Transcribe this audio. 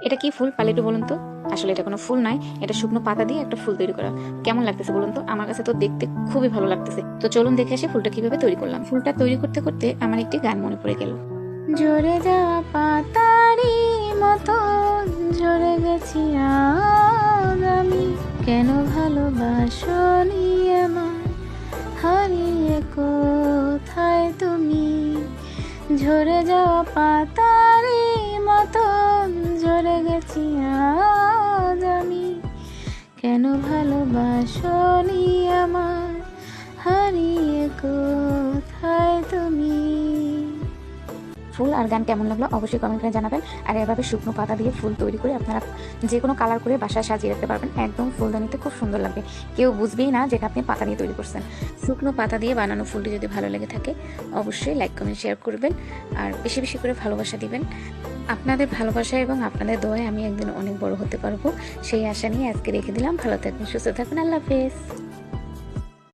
এটা কি ফুল পারলে একটু বলুন তো। আসলে এটা কোনো ফুল নয়, এটা শুকনো পাতা দিয়ে একটা ফুল তৈরি করা। কেমন লাগতেছে বলুন তো? আমার কাছে তো দেখতে খুবই ভালো লাগতেছে। তো চলুন দেখে আসি ফুলটা কিভাবে তৈরি করলাম। ফুলটা তৈরি করতে করতে আমার একটি গান মনে পড়ে গেল। ঝরে যাওয়া পাতারি মতো ঝরে গেছি আজ আমি, কেন ভালোবাসনি আমার, হারিয়ে কোথায় তুমি। ঝরে যাওয়া পাতারি মতো ঝরে গেছি আজ আমি, কেন ভালোবাসনি আমার, হারিয়ে কোথায় তুমি। ফুল আর গান কেমন লাগলো অবশ্যই কমেন্ট করে জানাবেন। আর এভাবে শুকনো পাতা দিয়ে ফুল তৈরি করে আপনারা যে কোনো কালার করে বাসায় সাজিয়ে রাখতে পারবেন। একদম ফুলদানিতে খুব সুন্দর লাগবে, কেউ বুঝবেই না যেটা আপনি পাতা দিয়ে তৈরি করছেন। শুকনো পাতা দিয়ে বানানো ফুলটি যদি ভালো লেগে থাকে অবশ্যই লাইক কমেন্ট শেয়ার করবেন, আর বেশি বেশি করে ভালোবাসা দিবেন। আপনাদের ভালোবাসা এবং আপনাদের দোয়ায় আমি একদিন অনেক বড় হতে পারবো, সেই আশা নিয়ে আজকে রেখে দিলাম। ভালো থাকবেন, সুস্থ থাকবেন, আল্লাহ হাফেজ।